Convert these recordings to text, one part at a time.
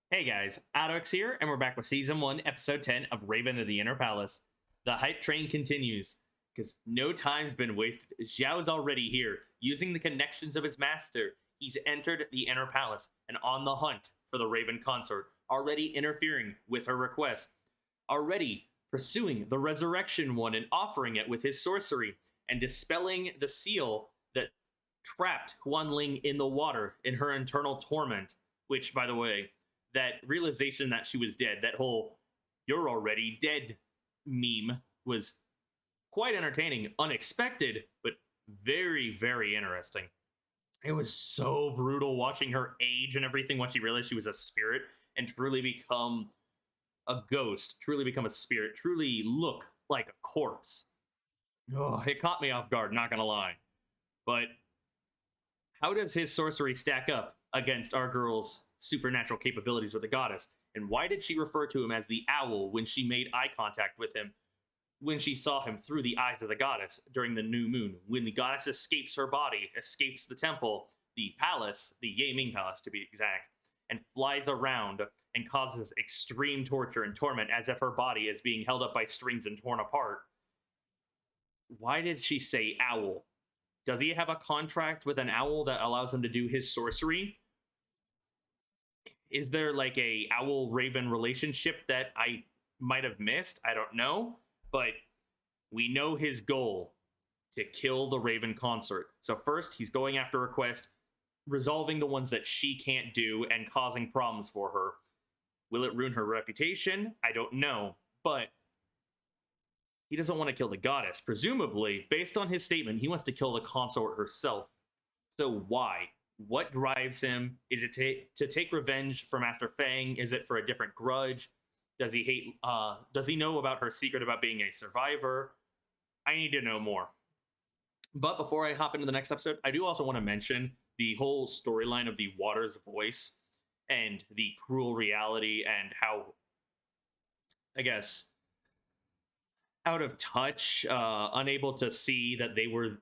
Hey guys, AlduicS here, and we're back with Season 1, Episode 10 of Raven of the Inner Palace. The hype train continues, because no time's been wasted. Xiao's already here. Using the connections of his master, he's entered the Inner Palace and on the hunt for the Raven consort, already interfering with her request, already pursuing the Resurrection One and offering it with his sorcery, and dispelling the seal that trapped Huanling in the water in her internal torment, which, by the way, that realization that she was dead, that whole "you're already dead" meme was quite entertaining, unexpected, but very, very interesting. It was so brutal watching her age and everything once she realized she was a spirit and truly become a ghost, truly become a spirit, truly look like a corpse. Oh, it caught me off guard, not gonna lie. But how does his sorcery stack up against our girl's supernatural capabilities with the goddess? And why did she refer to him as the owl when she made eye contact with him when she saw him through the eyes of the goddess during the new moon? When the goddess escapes her body, escapes the temple, the palace, the Yaming Palace to be exact, and flies around and causes extreme torture and torment as if her body is being held up by strings and torn apart. Why did she say owl? Does he have a contract with an owl that allows him to do his sorcery? Is there like a owl raven relationship that I might have missed? I don't know, but we know his goal: to kill the raven consort. So first he's going after a quest, resolving the ones that she can't do and causing problems for her. Will it ruin her reputation? I don't know, but he doesn't want to kill the goddess. Presumably, based on his statement, he wants to kill the consort herself. So why? What drives him? Is it to take revenge for Master Fang? Is it for a different grudge? Does he hate? Does he know about her secret about being a survivor? I need to know more. But before I hop into the next episode, I do also want to mention the whole storyline of the Water's voice and the cruel reality and how, I guess, out of touch, unable to see that they were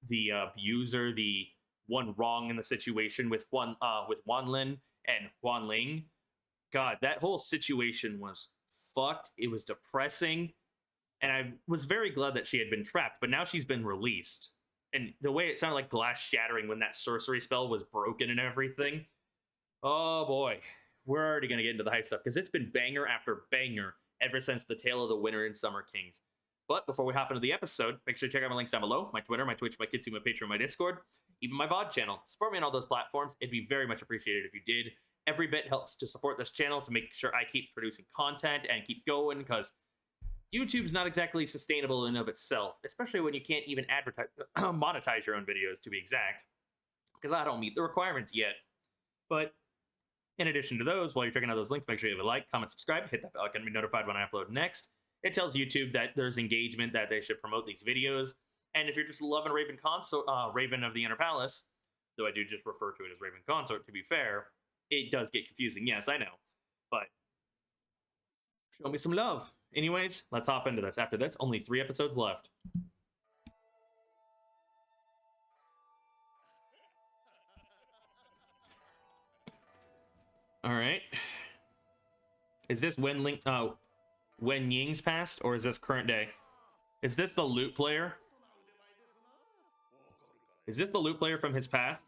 the abuser, the one wrong in the situation with Wanlin and Huanling. God, that whole situation was fucked. It was depressing, and I was very glad that she had been trapped. But now she's been released, and the way it sounded like glass shattering when that sorcery spell was broken and everything. Oh boy, we're already gonna get into the hype stuff because it's been banger after banger ever since the Tale of the Winter and Summer Kings. But before we hop into the episode, make sure to check out my links down below: my Twitter, my Twitch, my Kitsu, my Patreon, my Discord, even my VOD channel. Support me on all those platforms. It'd be very much appreciated if you did. Every bit helps to support this channel to make sure I keep producing content and keep going, because YouTube's not exactly sustainable in of itself, especially when you can't even advertise, monetize your own videos, to be exact, because I don't meet the requirements yet. But in addition to those, while you're checking out those links, make sure you have a like, comment, subscribe, hit that bell icon to be notified when I upload next. It tells YouTube that there's engagement, that they should promote these videos. And if you're just loving Raven Consort, Raven of the Inner Palace, though I do just refer to it as Raven Consort, to be fair, it does get confusing. Yes, I know. But show me some love. Anyways, let's hop into this. After this, only 3 episodes left. All right. Is this Wen Ying's past, or is this current day? Is this the lute player? Is this the lute player from his path?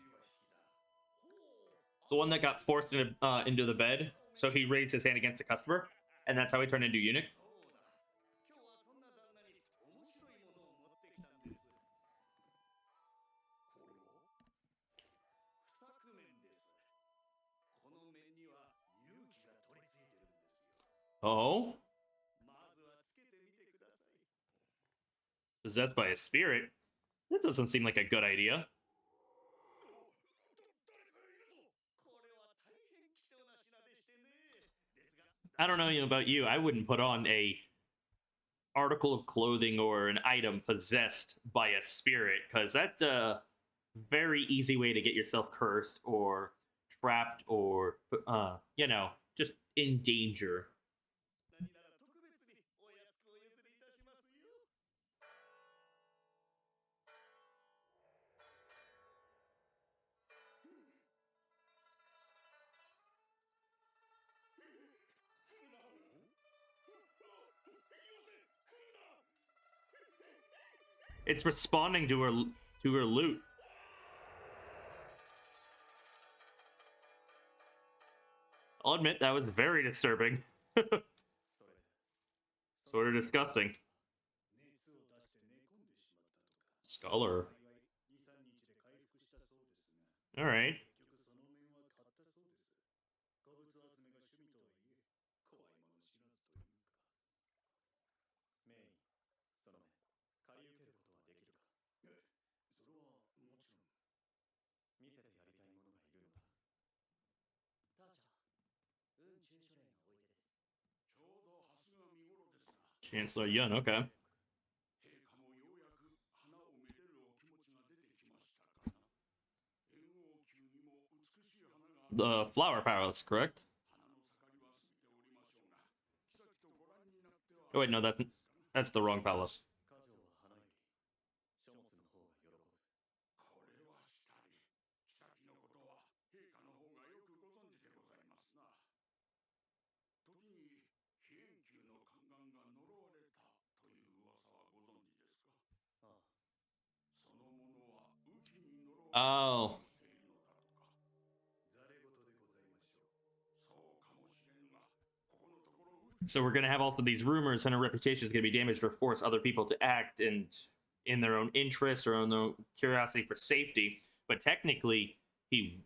The one that got forced into the bed, so he raised his hand against a customer, and that's how he turned into eunuch? Oh? Possessed by a spirit? That doesn't seem like a good idea. I don't know about you. I wouldn't put on a article of clothing or an item possessed by a spirit, because that's a very easy way to get yourself cursed or trapped or, just in danger. It's responding to her loot. I'll admit that was very disturbing. Sort of disgusting. Scholar. All right. Chancellor Yun, okay. The Flower Palace, correct? Oh wait, no, that's the wrong palace. Oh. So we're gonna have also these rumors, and her reputation is gonna be damaged or force other people to act and in their own interest or in their own curiosity for safety. But technically, he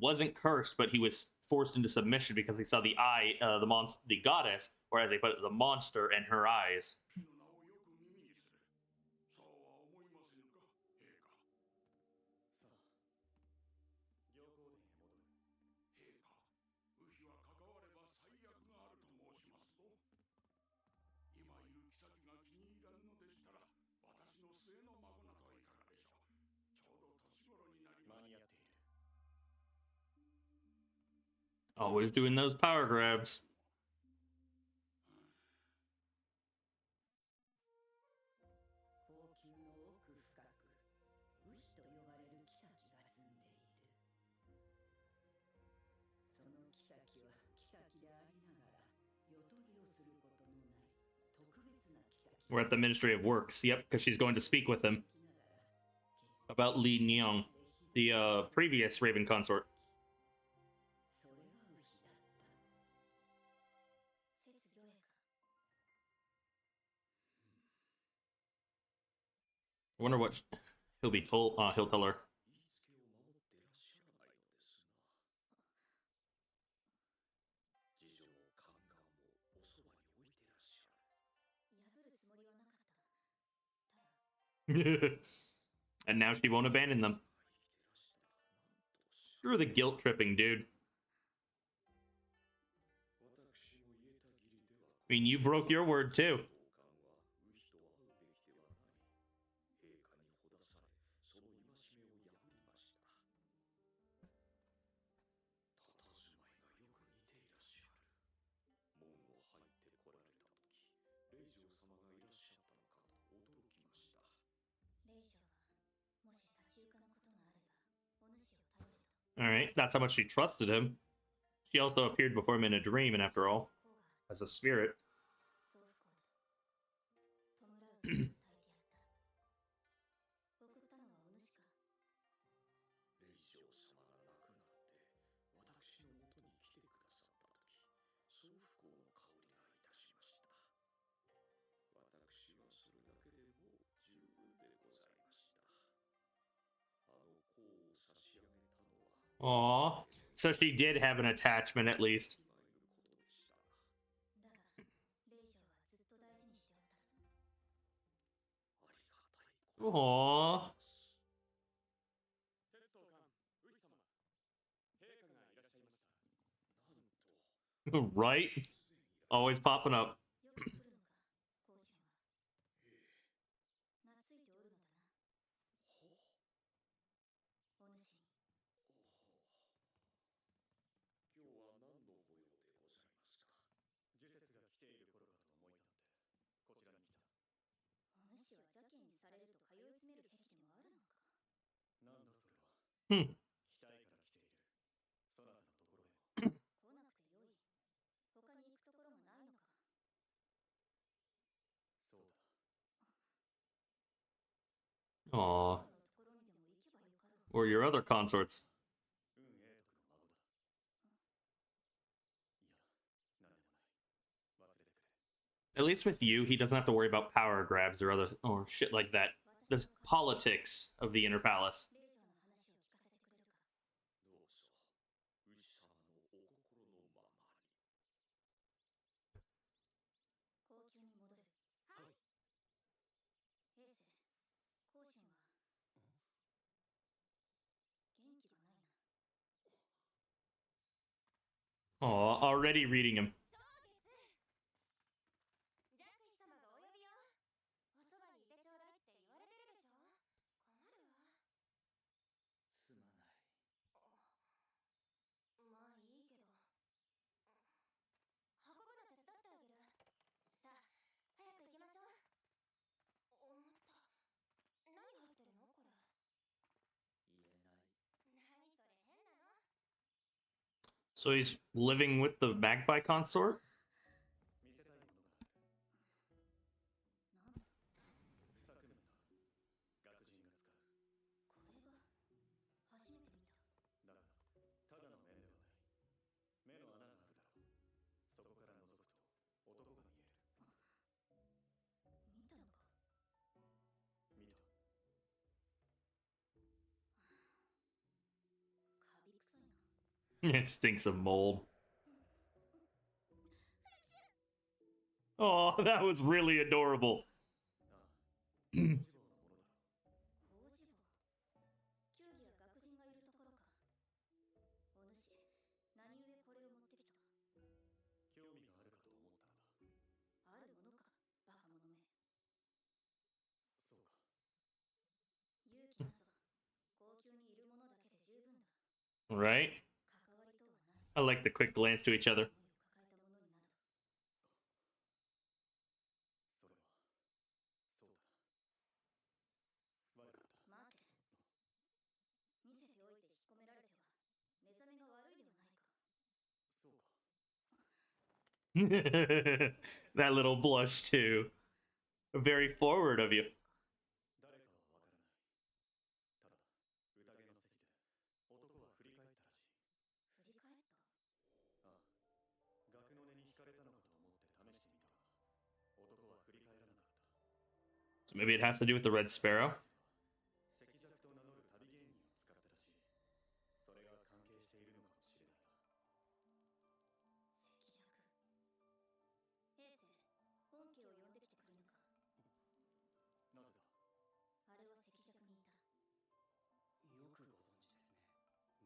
wasn't cursed, but he was forced into submission because he saw the eye, the goddess, or as they put it, the monster in her eyes. Always doing those power grabs. We're at the Ministry of Works. Yep, because she's going to speak with him about Li Nyong, the previous Raven consort. I wonder what he'll be told. He'll tell her. And now she won't abandon them. Screw the guilt tripping, dude. I mean, you broke your word too. Alright, that's how much she trusted him. She also appeared before him in a dream, and after all, as a spirit. Aww. So she did have an attachment at least. Aww. Right? Always popping up. Hmm. Aw. Or your other consorts. At least with you, he doesn't have to worry about power grabs or shit like that. The politics of the inner palace. Aw, already reading him. So he's living with the magpie consort? It stinks of mold. Oh, that was really adorable. Right? I like the quick glance to each other. That little blush too. Very forward of you. So maybe it has to do with the Red Sparrow.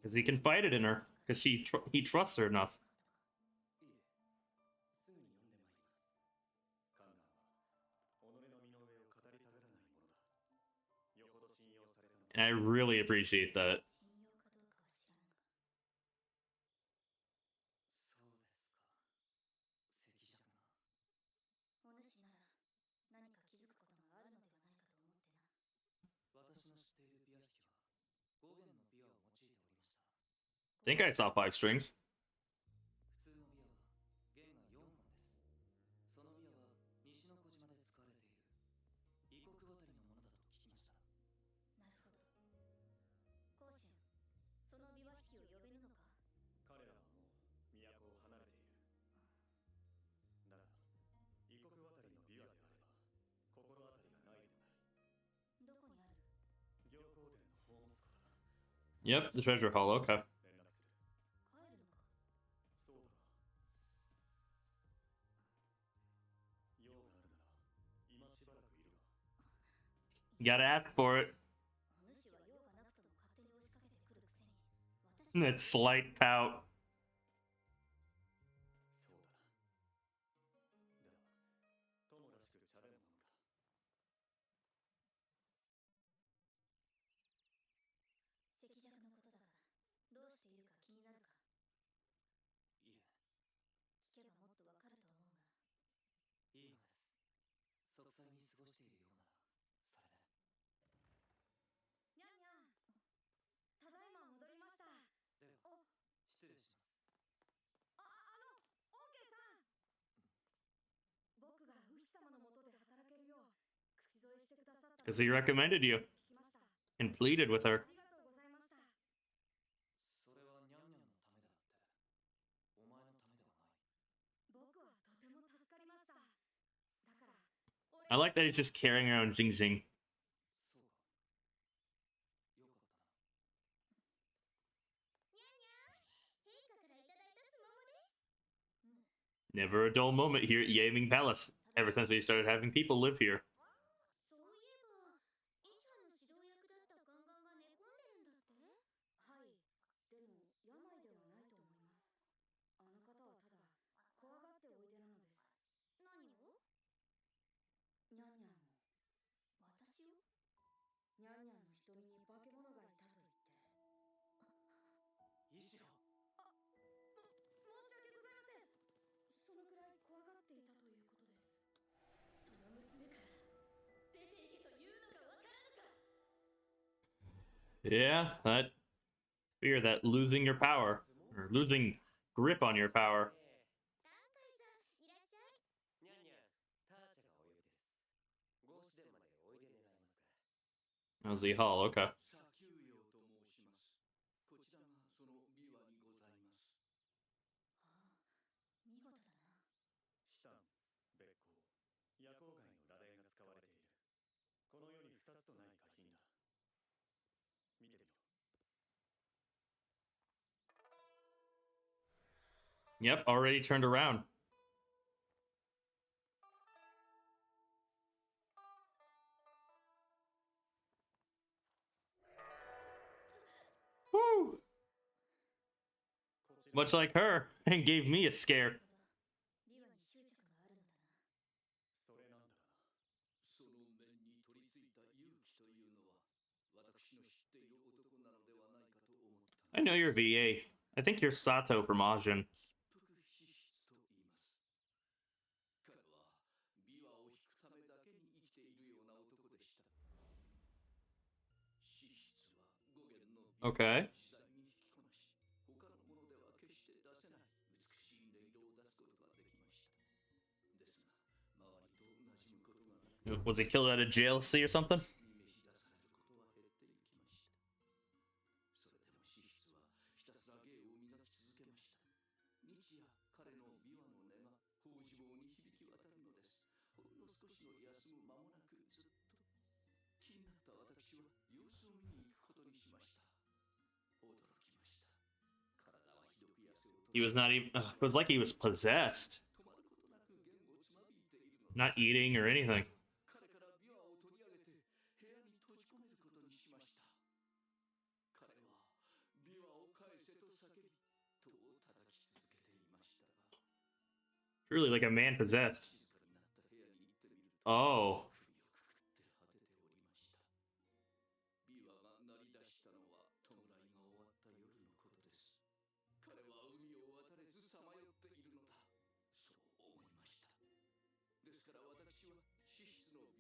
Because he confided in her. Because he trusts her enough. And I really appreciate that. I think I saw 5 strings. Yep, the treasure hall, okay. You gotta ask for it. That slight pout. Because he recommended you. and pleaded with her. I like that he's just carrying around Xing-Xing. Never a dull moment here at Yaming Palace, ever since we started having people live here. Yeah, that fear that losing your power, or losing grip on your power. How's the hall? Okay. Yep, already turned around. Woo! Much like her, and gave me a scare. I know you're VA. I think you're Sato from Ajin. Okay. Was he killed at a jail or something? He was not even. It was like he was possessed. Not eating or anything. Truly like a man possessed. Oh.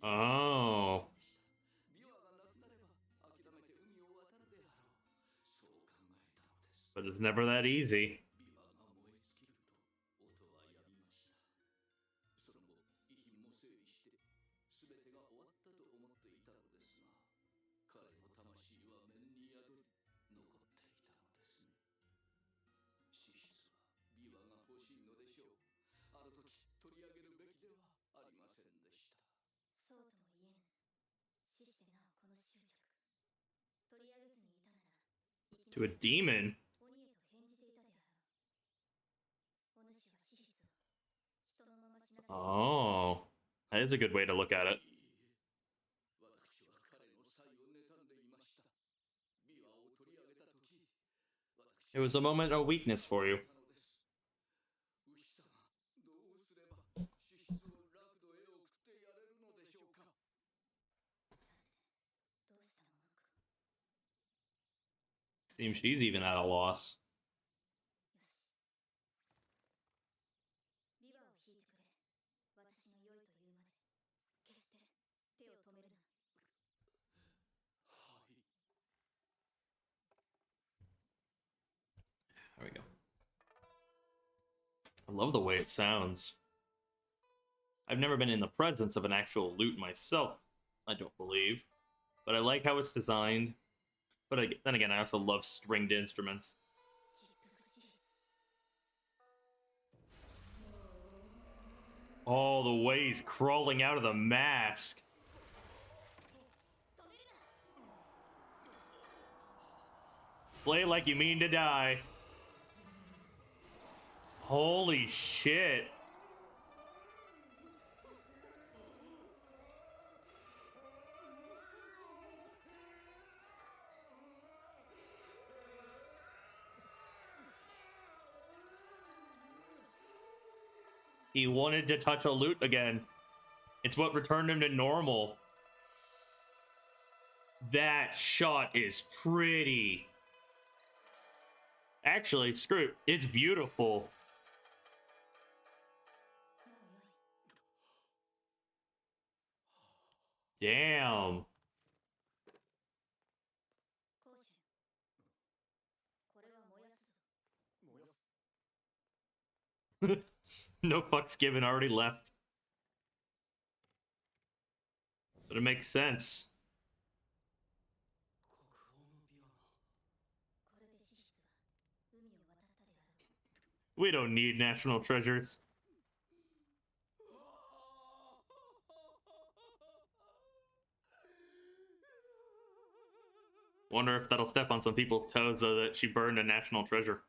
Oh. But it's never that easy. To a demon? Oh. That is a good way to look at it. It was a moment of weakness for you. Seems she's even at a loss. There we go. I love the way it sounds. I've never been in the presence of an actual lute myself, I don't believe. But I like how it's designed. But then again, I also love stringed instruments. Oh, the way he's crawling out of the mask. Play like you mean to die. Holy shit. He wanted to touch a lute again. It's what returned him to normal. That shot is pretty. Actually, screw it. It's beautiful. Damn. No fucks given, already left. But it makes sense. We don't need national treasures. Wonder if that'll step on some people's toes, though, that she burned a national treasure.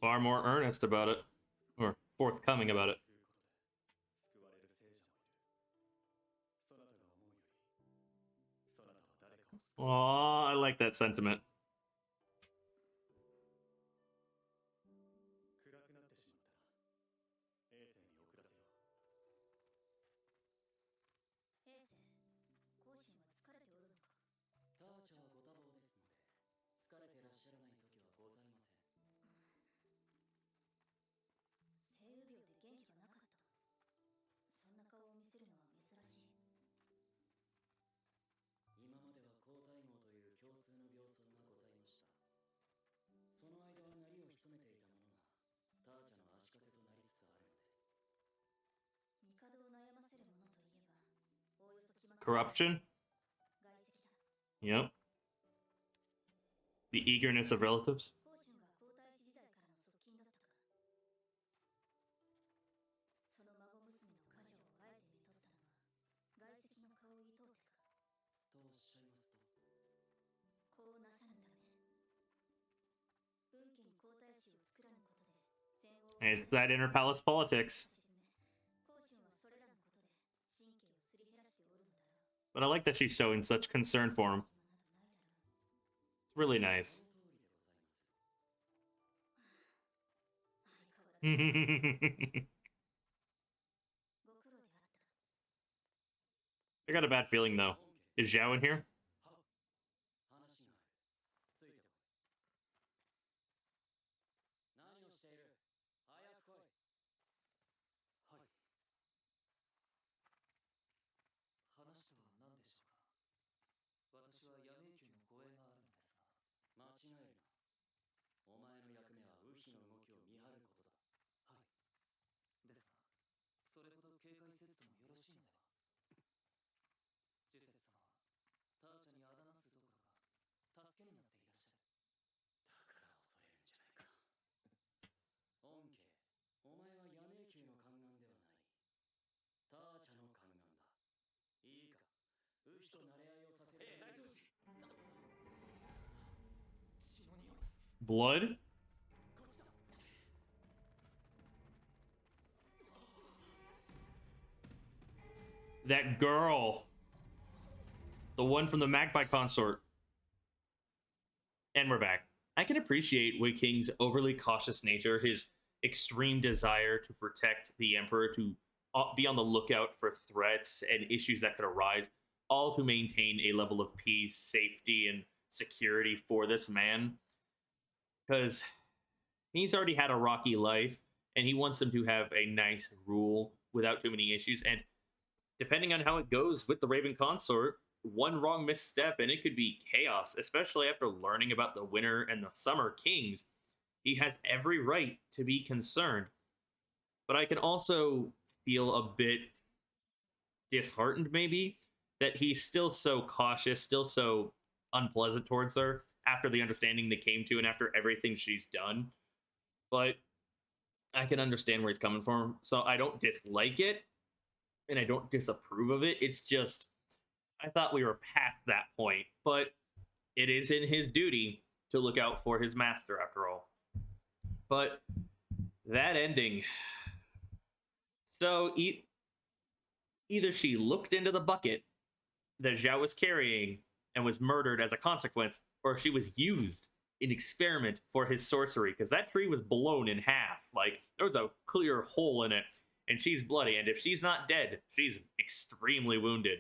Far more earnest about it. Or forthcoming about it. Aw, I like that sentiment. Corruption? Yep. The eagerness of relatives? It's that inner palace politics. But I like that she's showing such concern for him. It's really nice. I got a bad feeling, though. Is Xiao in here? Blood? That girl. The one from the Magpie Consort. And we're back. I can appreciate Wei King's overly cautious nature, his extreme desire to protect the Emperor, to be on the lookout for threats and issues that could arise, all to maintain a level of peace, safety, and security for this man. Because he's already had a rocky life, and he wants them to have a nice rule without too many issues. And depending on how it goes with the Raven Consort, one wrong misstep and it could be chaos, especially after learning about the Winter and the Summer Kings. He has every right to be concerned. But I can also feel a bit disheartened, maybe, that he's still so cautious, still so unpleasant towards her after the understanding they came to and after everything she's done. But I can understand where he's coming from. So I don't dislike it and I don't disapprove of it. It's just, I thought we were past that point, but it is in his duty to look out for his master after all. But that ending. So either she looked into the bucket that Xiao was carrying and was murdered as a consequence, or she was used in experiment for his sorcery, because that tree was blown in half. Like, there was a clear hole in it, and she's bloody. And if she's not dead, she's extremely wounded.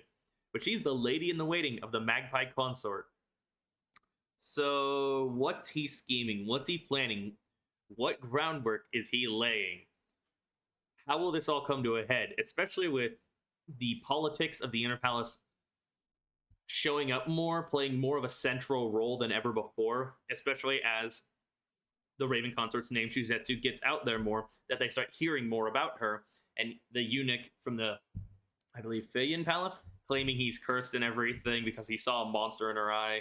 But she's the lady in the waiting of the Magpie Consort. So what's he scheming? What's he planning? What groundwork is he laying? How will this all come to a head, especially with the politics of the Inner Palace showing up more, playing more of a central role than ever before, especially as the Raven Consort's name, Shuzetsu, gets out there more, that they start hearing more about her, and the eunuch from the, I believe, Feiyan Palace, claiming he's cursed and everything because he saw a monster in her eye.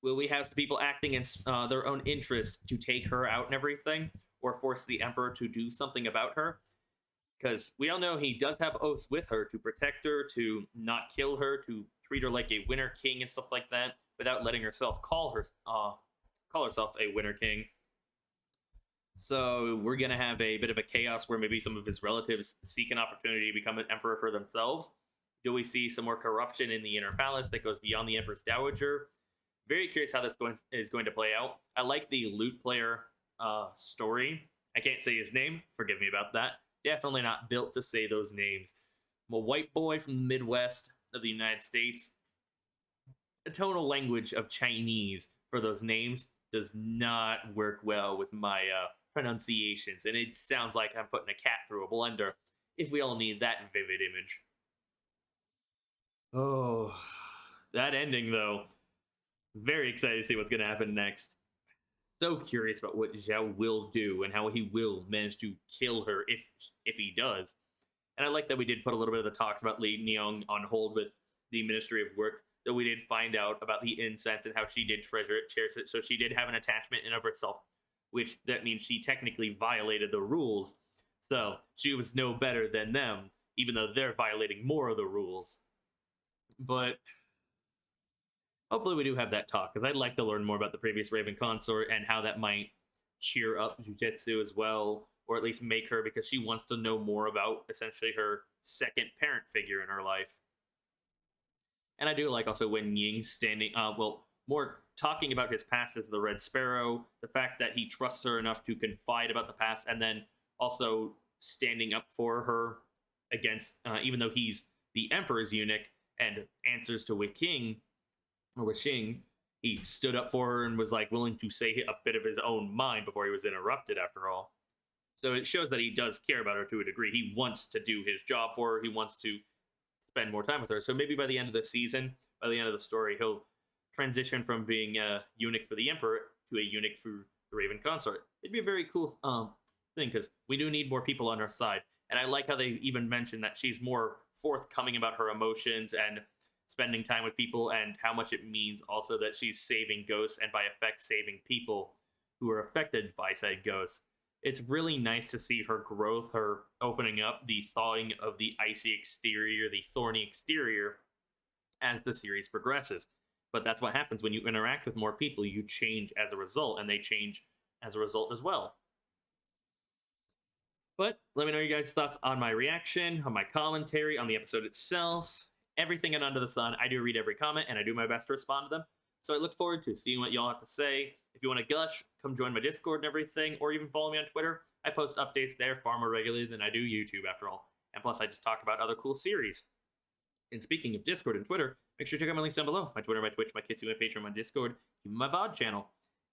Will we have people acting in their own interest to take her out and everything, or force the Emperor to do something about her? Because we all know he does have oaths with her to protect her, to not kill her, to treat her like a Winter King and stuff like that, without letting herself call herself a Winter King. So we're gonna have a bit of a chaos where maybe some of his relatives seek an opportunity to become an emperor for themselves. Do we see some more corruption in the Inner Palace that goes beyond the Empress Dowager? Very curious how this is going to play out. I like the lute player story. I can't say his name. Forgive me about that. Definitely not built to say those names. I'm a white boy from the Midwest of the United States. The tonal language of Chinese for those names does not work well with my pronunciations, and it sounds like I'm putting a cat through a blender if we all need that vivid image. Oh, that ending, though. Very excited to see what's going to happen next. So curious about what Xiao will do and how he will manage to kill her if he does. And I like that we did put a little bit of the talks about Li Neong on hold with the Ministry of Works, though we did find out about the incense and how she did treasure it, cherish it. So she did have an attachment in of herself, which that means she technically violated the rules. So she was no better than them, even though they're violating more of the rules. But hopefully we do have that talk, because I'd like to learn more about the previous Raven Consort and how that might cheer up Jiu-Jitsu as well, or at least make her, because she wants to know more about essentially her second parent figure in her life. And I do like also when Ying standing, more talking about his past as the Red Sparrow, the fact that he trusts her enough to confide about the past, and then also standing up for her against, even though he's the Emperor's eunuch and answers to Wei King, or Xing, he stood up for her and was like willing to say a bit of his own mind before he was interrupted, after all. So it shows that he does care about her to a degree. He wants to do his job for her. He wants to spend more time with her. So maybe by the end of the season, by the end of the story, he'll transition from being a eunuch for the Emperor to a eunuch for the Raven Consort. It'd be a very cool thing, because we do need more people on our side. And I like how they even mentioned that she's more forthcoming about her emotions and spending time with people, and how much it means also that she's saving ghosts, and by effect saving people who are affected by said ghosts. It's really nice to see her growth, her opening up, the thawing of the icy exterior, the thorny exterior, as the series progresses. But that's what happens when you interact with more people. You change as a result, and they change as a result as well. But let me know your guys' thoughts on my reaction, on my commentary, on the episode itself. Everything and under the sun. I do read every comment, and I do my best to respond to them. So I look forward to seeing what y'all have to say. If you want to gush, come join my Discord and everything, or even follow me on Twitter. I post updates there far more regularly than I do YouTube, after all. And plus, I just talk about other cool series. And speaking of Discord and Twitter, make sure to check out my links down below. My Twitter, my Twitch, my Kitsu, my Patreon, my Discord, even my VOD channel.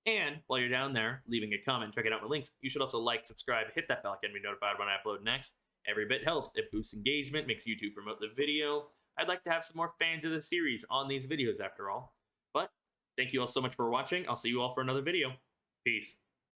And while you're down there leaving a comment, checking out my links, you should also like, subscribe, hit that bell icon to be notified when I upload next. Every bit helps. It boosts engagement, makes YouTube promote the video. I'd like to have some more fans of the series on these videos after all. But thank you all so much for watching. I'll see you all for another video. Peace.